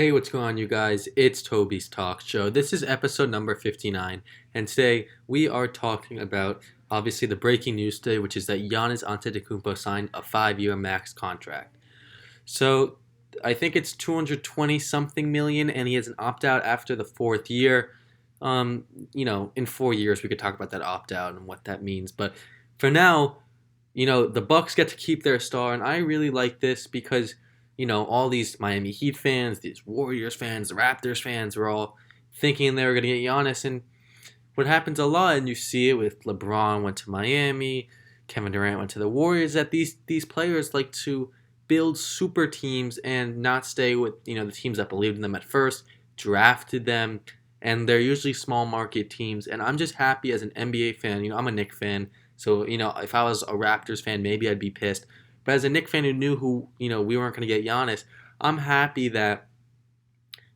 Hey, what's going on, you guys? It's Tobey's Talk Show. This is episode number 59, and today we are talking about obviously the breaking news today, which is that Giannis Antetokounmpo signed a 5-year max contract. So I think it's 220 something million, and he has an opt out after the fourth year. In 4 years we could talk about that opt out and what that means, but for now, the Bucks get to keep their star, and I really like this because all these Miami Heat fans, these Warriors fans, the Raptors fans were all thinking they were going to get Giannis. And what happens a lot, and you see it with LeBron went to Miami, Kevin Durant went to the Warriors, that these players like to build super teams and not stay with the teams that believed in them at first, drafted them, and they're usually small market teams. And I'm just happy as an NBA fan. I'm a Knicks fan, so if I was a Raptors fan, maybe I'd be pissed. But as a Knicks fan who knew we weren't going to get Giannis, I'm happy that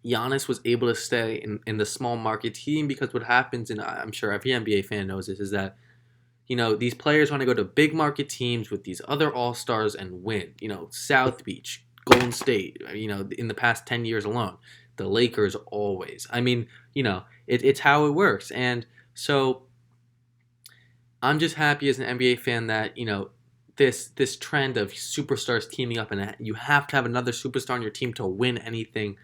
Giannis was able to stay in the small market team, because what happens, and I'm sure every NBA fan knows this, is that these players want to go to big market teams with these other all-stars and win. South Beach, Golden State, in the past 10 years alone, the Lakers always. It's how it works. And so I'm just happy as an NBA fan that, this trend of superstars teaming up, and you have to have another superstar on your team to win anything.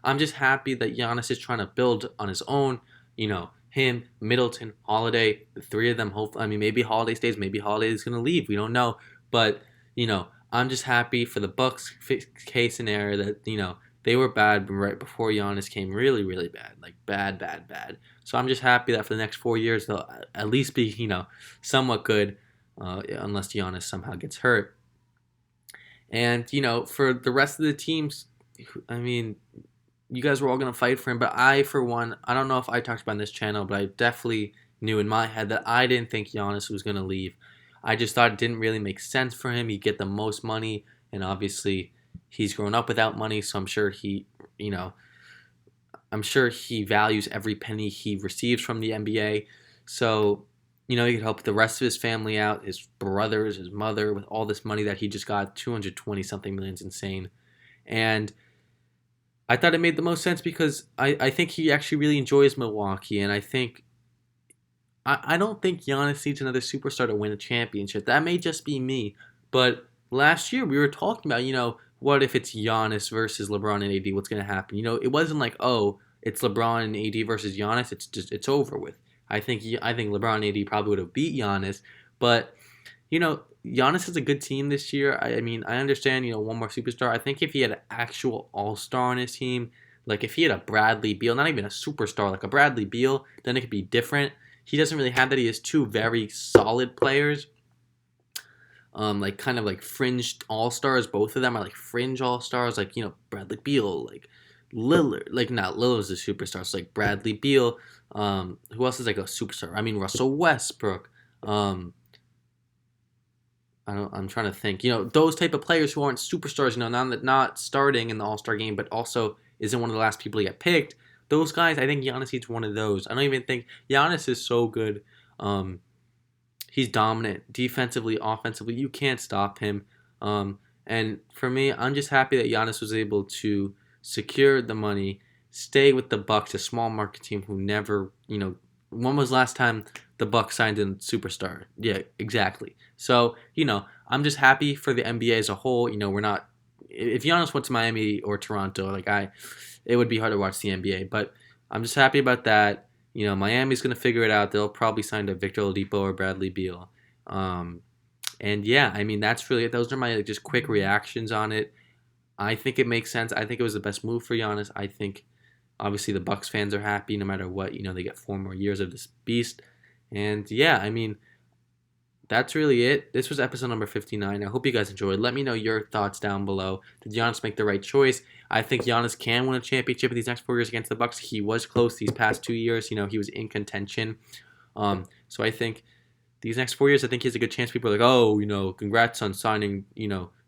I'm just happy that Giannis is trying to build on his own. Him, Middleton, Holiday, the three of them. Hopefully, maybe Holiday stays, maybe Holiday is going to leave. We don't know, but I'm just happy for the Bucks case scenario that they were bad right before Giannis came, really, really bad, like bad, bad, bad. So I'm just happy that for the next 4 years they'll at least be somewhat good. Unless Giannis somehow gets hurt. And, for the rest of the teams, you guys were all going to fight for him. But I, for one, I don't know if I talked about on this channel, but I definitely knew in my head that I didn't think Giannis was going to leave. I just thought it didn't really make sense for him. He'd get the most money, and obviously he's grown up without money, so I'm sure he values every penny he receives from the NBA. So he could help the rest of his family out, his brothers, his mother, with all this money that he just got. 220 something million is insane. And I thought it made the most sense because I think he actually really enjoys Milwaukee. And I don't think Giannis needs another superstar to win a championship. That may just be me. But last year we were talking about, what if it's Giannis versus LeBron and AD? What's going to happen? It wasn't like, oh, it's LeBron and AD versus Giannis. It's over with. I think LeBron and AD probably would have beat Giannis, but Giannis is a good team this year. I understand one more superstar. I think if he had an actual all-star on his team, like if he had a Bradley Beal, not even a superstar, like a Bradley Beal, then it could be different. He doesn't really have that. He has two very solid players, like kind of like fringe all-stars. Both of them are like fringe all-stars, like Bradley Beal, like Lillard, like not Lillard's a superstar, so like Bradley Beal. Who else is like a superstar? Russell Westbrook. I'm trying to think. Those type of players who aren't superstars. Not starting in the All-Star game, but also isn't one of the last people to get picked. Those guys, I think Giannis needs one of those. I don't even think Giannis is so good. He's dominant defensively, offensively. You can't stop him. And for me, I'm just happy that Giannis was able to secure the money, stay with the Bucks, a small market team who never, when was last time the Bucks signed a superstar? Yeah, exactly. So, I'm just happy for the NBA as a whole. We're not, if Giannis went to Miami or Toronto, it would be hard to watch the NBA, but I'm just happy about that. Miami's going to figure it out. They'll probably sign a Victor Oladipo or Bradley Beal. And yeah, that's really it. Those are my just quick reactions on it. I think it makes sense. I think it was the best move for Giannis. I think, obviously, the Bucks fans are happy no matter what. They get 4 more years of this beast. And yeah, that's really it. This was episode number 59. I hope you guys enjoyed. Let me know your thoughts down below. Did Giannis make the right choice? I think Giannis can win a championship in these next 4 years against the Bucks. He was close these past 2 years. He was in contention. So I think these next 4 years, I think he has a good chance. People are like, oh, congrats on signing,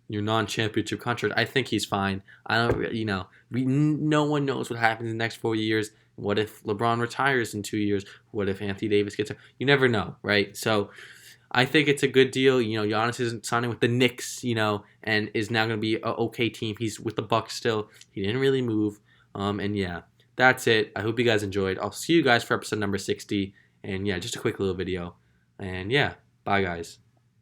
your non-championship contract. I think he's fine. I don't, no one knows what happens in the next 4 years. What if LeBron retires in 2 years? What if Anthony Davis gets? You never know, right? So I think it's a good deal. Giannis isn't signing with the Knicks, and is now going to be an okay team. He's with the Bucks still. He didn't really move. And yeah, that's it. I hope you guys enjoyed. I'll see you guys for episode number 60. And yeah, just a quick little video. And yeah, bye guys.